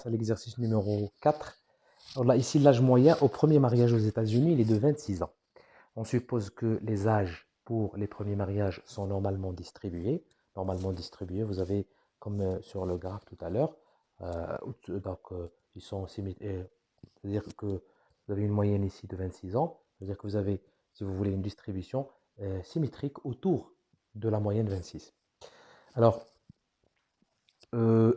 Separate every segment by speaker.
Speaker 1: à l'exercice numéro 4. Alors là, ici, l'âge moyen au premier mariage aux États-Unis, il est de 26 ans. On suppose que les âges pour les premiers mariages sont normalement distribués. Normalement distribués, vous avez, comme sur le graphe tout à l'heure, ils sont c'est-à-dire que vous avez une moyenne ici de 26 ans. C'est-à-dire que vous avez, si vous voulez, une distribution symétrique autour de la moyenne 26. Alors,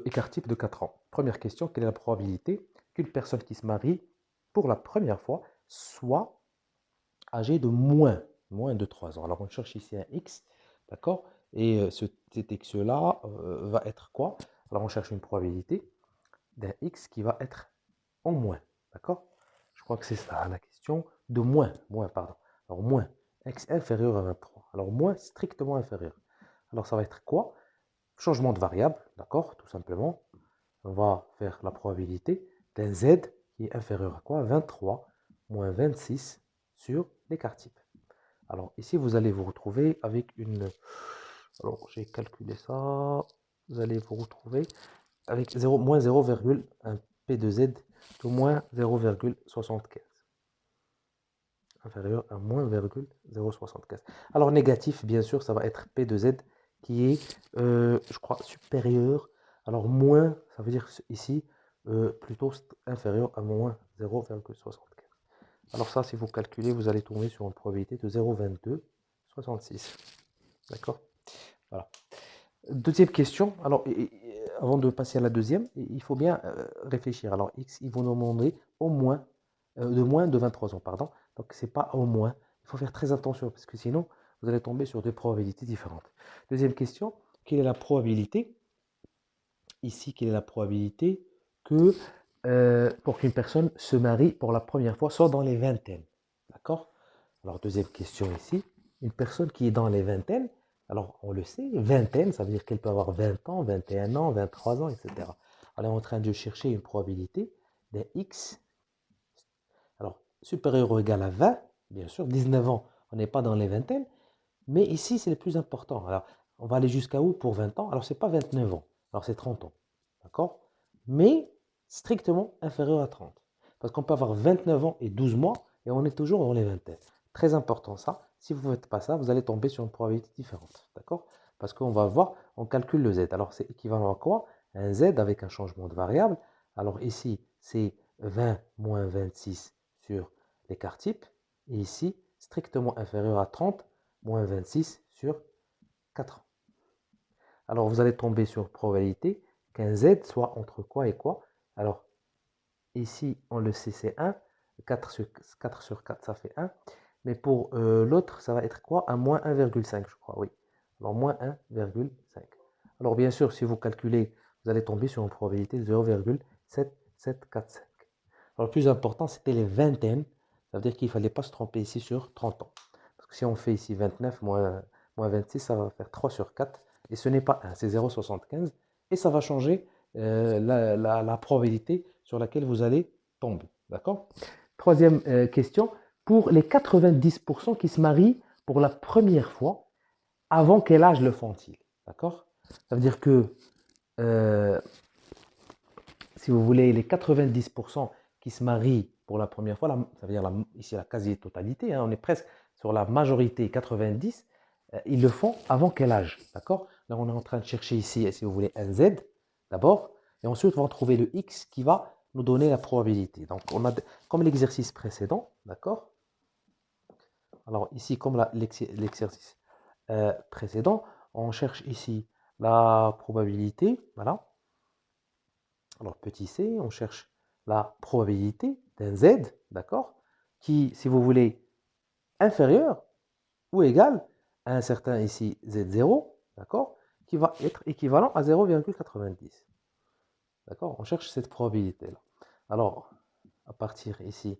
Speaker 1: écart type de 4 ans. Première question, quelle est la probabilité qu'une personne qui se marie pour la première fois soit âgée de moins de 3 ans? Alors, on cherche ici un X, d'accord? Et cet X-là va être quoi? Alors, on cherche une probabilité d'un X qui va être en moins, d'accord? Je crois que c'est ça la question. De moins, pardon. Alors, moins, X inférieur à 23. Alors, moins strictement inférieur. Alors, ça va être quoi? Changement de variable, d'accord? Tout simplement. On va faire la probabilité d'un Z qui est inférieur à quoi? 23 moins 26 sur l'écart type. Alors ici, vous allez vous retrouver avec une... Alors j'ai calculé ça. Vous allez vous retrouver avec 0, moins 0,1 P de Z de moins 0,75. Inférieur à moins 0,075. Alors négatif, bien sûr, ça va être P de Z qui est, je crois, supérieur. Alors moins, ça veut dire ici, plutôt inférieur à moins 0,75. Alors ça, si vous calculez, vous allez tomber sur une probabilité de 0,2266. D'accord? Voilà. Deuxième question. Alors, avant de passer à la deuxième, il faut bien réfléchir. Alors, X, ils vont nous demander au moins, de moins de 23 ans, pardon. Donc, c'est pas au moins. Il faut faire très attention parce que sinon, vous allez tomber sur deux probabilités différentes. Deuxième question, quelle est la probabilité, ici, quelle est la probabilité que pour qu'une personne se marie pour la première fois, soit dans les vingtaines? D'accord? Alors, deuxième question ici, une personne qui est dans les vingtaines, alors on le sait, vingtaine, ça veut dire qu'elle peut avoir 20 ans, 21 ans, 23 ans, etc. On est en train de chercher une probabilité d'un X, alors supérieur ou égal à 20, bien sûr, 19 ans, on n'est pas dans les vingtaines, mais ici c'est le plus important. Alors, on va aller jusqu'à où pour 20 ans? Alors, c'est pas 29 ans, alors c'est 30 ans, d'accord? Mais strictement inférieur à 30. Parce qu'on peut avoir 29 ans et 12 mois, et on est toujours dans les vingtaines. Très important ça. Si vous ne faites pas ça, vous allez tomber sur une probabilité différente. D'accord? Parce qu'on va voir, on calcule le Z. Alors c'est équivalent à quoi? Un Z avec un changement de variable. Alors ici, c'est 20 moins 26 sur l'écart type. Et ici, strictement inférieur à 30 moins 26 sur 4 ans. Alors vous allez tomber sur probabilité qu'un Z soit entre quoi et quoi? Alors ici, on le sait, c'est 1. 4 sur 4, ça fait 1. Mais pour l'autre, ça va être quoi? Un moins 1,5, je crois, oui. Alors, moins 1,5. Alors, bien sûr, si vous calculez, vous allez tomber sur une probabilité de 0,7745. Alors, le plus important, c'était les vingtaines. Ça veut dire qu'il ne fallait pas se tromper ici sur 30 ans. Parce que si on fait ici 29 moins 26, ça va faire 3 sur 4. Et ce n'est pas 1, c'est 0,75. Et ça va changer la probabilité sur laquelle vous allez tomber. D'accord? Troisième question. Pour les 90% qui se marient pour la première fois, avant quel âge le font-ils? D'accord? Ça veut dire que, euh, si vous voulez, les 90% qui se marient pour la première fois, ça veut dire ici la quasi-totalité, hein, on est presque sur la majorité, 90, ils le font avant quel âge? D'accord? Là, on est en train de chercher ici, si vous voulez, un Z d'abord, et ensuite, on va trouver le X qui va nous donner la probabilité. Donc, on a, comme l'exercice précédent, d'accord? Alors, ici, comme l'exercice précédent, on cherche ici la probabilité, voilà. Alors, petit c, on cherche la probabilité d'un Z, d'accord, qui, si vous voulez, inférieur ou égal à un certain ici Z0, d'accord, qui va être équivalent à 0,90. D'accord? On cherche cette probabilité-là. Alors, à partir ici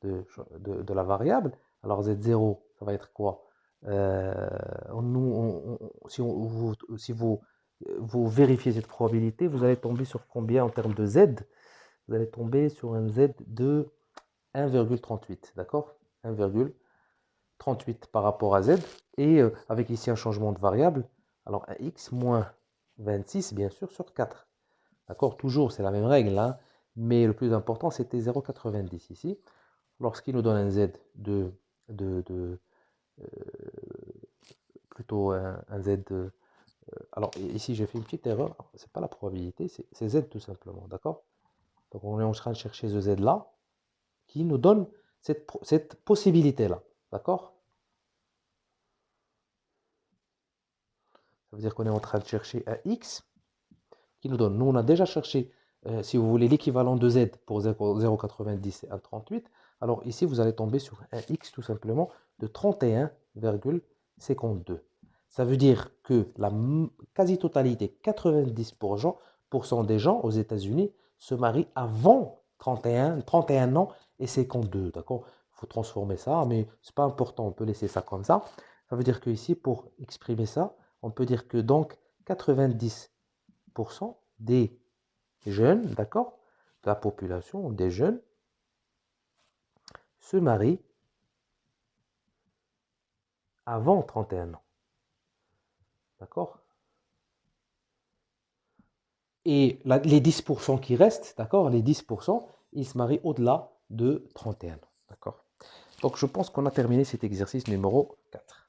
Speaker 1: de la variable, alors Z0, ça va être quoi? Si vous vérifiez cette probabilité, vous allez tomber sur combien en termes de Z? Vous allez tomber sur un Z de 1,38, d'accord? 1,38 par rapport à Z. Et avec ici un changement de variable, alors un X moins 26, bien sûr, sur 4. D'accord? Toujours, c'est la même règle, hein, mais le plus important, c'était 0,90 ici. Lorsqu'il nous donne un Z de euh, plutôt un Z. Alors ici, j'ai fait une petite erreur. C'est pas la probabilité, c'est Z tout simplement. D'accord? Donc on est en train de chercher ce Z là qui nous donne cette possibilité-là. D'accord? Ça veut dire qu'on est en train de chercher un X qui nous donne. Nous, on a déjà cherché, si vous voulez, l'équivalent de Z pour 0,90, c'est 1,38. Alors ici, vous allez tomber sur un X tout simplement de 31,52. Ça veut dire que la quasi-totalité, 90% des gens aux États-Unis se marient avant 31 ans et 52. D'accord? Il faut transformer ça, mais ce n'est pas important, on peut laisser ça comme ça. Ça veut dire que ici, pour exprimer ça, on peut dire que donc 90% des jeunes, d'accord, de la population, des jeunes, se marient avant 31 ans. D'accord? Et les 10% qui restent, d'accord, les 10%, ils se marient au-delà de 31 ans. D'accord? Donc je pense qu'on a terminé cet exercice numéro 4.